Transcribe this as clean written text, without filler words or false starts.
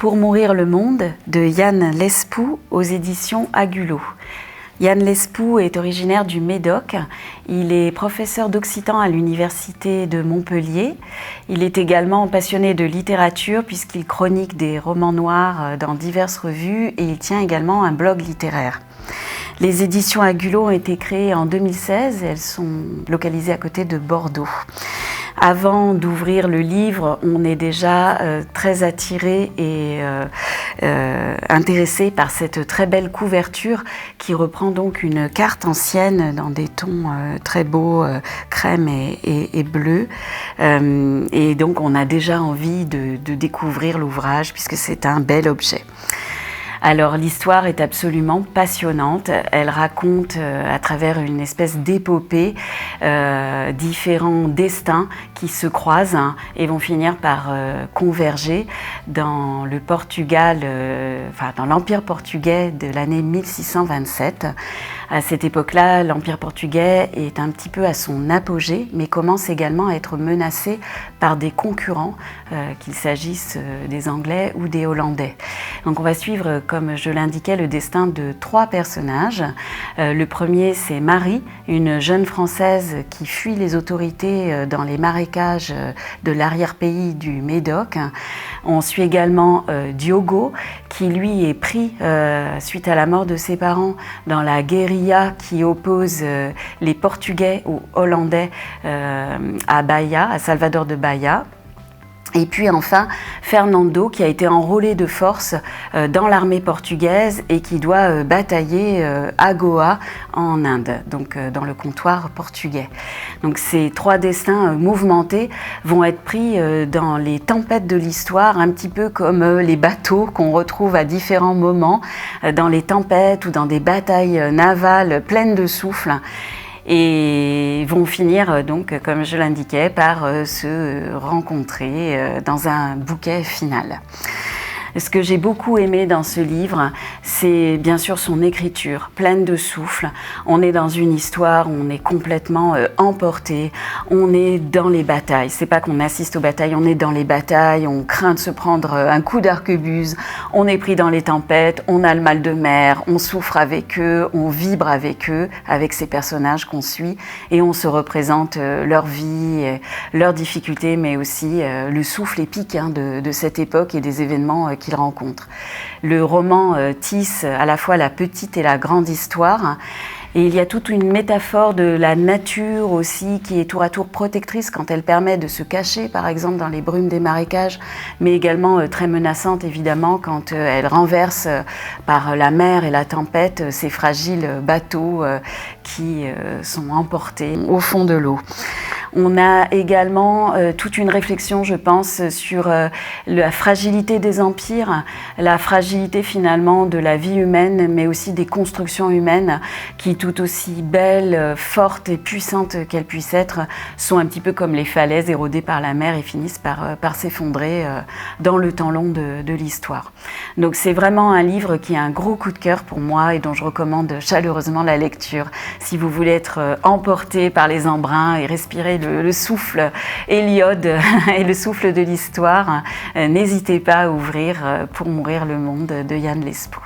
Pour mourir le monde de Yann Lespoux aux éditions Agulot. Yann Lespoux est originaire du Médoc. Il est professeur d'occitan à l'université de Montpellier. Il est également passionné de littérature puisqu'il chronique des romans noirs dans diverses revues et il tient également un blog littéraire. Les éditions Agulot ont été créées en 2016 et elles sont localisées à côté de Bordeaux. Avant d'ouvrir le livre, on est déjà très attiré et intéressé par cette très belle couverture qui reprend donc une carte ancienne dans des tons très beaux, crème et bleu. Et donc on a déjà envie de découvrir l'ouvrage puisque c'est un bel objet. Alors l'histoire est absolument passionnante, elle raconte à travers une espèce d'épopée différents destins qui se croisent et vont finir par converger dans le Portugal, dans l'Empire portugais de l'année 1627. À cette époque-là, l'Empire portugais est un petit peu à son apogée, mais commence également à être menacé par des concurrents, qu'il s'agisse des Anglais ou des Hollandais. Donc on va suivre, comme je l'indiquais, le destin de 3 personnages. Le premier, c'est Marie, une jeune Française qui fuit les autorités dans les marécages de l'arrière-pays du Médoc. On suit également Diogo, qui lui est pris suite à la mort de ses parents dans la guérilla qui oppose les Portugais aux Hollandais à Bahia, à Salvador de Bahia. Et puis enfin, Fernando, qui a été enrôlé de force dans l'armée portugaise et qui doit batailler à Goa, en Inde, donc dans le comptoir portugais. Donc ces 3 destins mouvementés vont être pris dans les tempêtes de l'histoire, un petit peu comme les bateaux qu'on retrouve à différents moments, dans les tempêtes ou dans des batailles navales pleines de souffle. Et vont finir donc, comme je l'indiquais, par se rencontrer dans un bouquet final. Ce que j'ai beaucoup aimé dans ce livre, c'est bien sûr son écriture, pleine de souffle. On est dans une histoire où on est complètement emporté, on est dans les batailles. C'est pas qu'on assiste aux batailles, on est dans les batailles, on craint de se prendre un coup d'arquebuse, on est pris dans les tempêtes, on a le mal de mer, on souffre avec eux, on vibre avec eux, avec ces personnages qu'on suit, et on se représente leur vie, leurs difficultés, mais aussi le souffle épique de cette époque et des événements qu'ils rencontrent. Le roman tisse à la fois la petite et la grande histoire. Et il y a toute une métaphore de la nature aussi qui est tour à tour protectrice quand elle permet de se cacher, par exemple, dans les brumes des marécages, mais également très menaçante, évidemment, quand elle renverse par la mer et la tempête ces fragiles bateaux qui sont emportés au fond de l'eau. On a également toute une réflexion, je pense, sur la fragilité des empires, la fragilité finalement de la vie humaine, mais aussi des constructions humaines qui, tout aussi belles, fortes et puissantes qu'elles puissent être, sont un petit peu comme les falaises érodées par la mer et finissent par s'effondrer dans le temps long de l'histoire. Donc c'est vraiment un livre qui a un gros coup de cœur pour moi et dont je recommande chaleureusement la lecture. Si vous voulez être emporté par les embruns et respirer le souffle Héliode et le souffle de l'histoire, n'hésitez pas à ouvrir Pour mourir le monde de Yann Lespoux.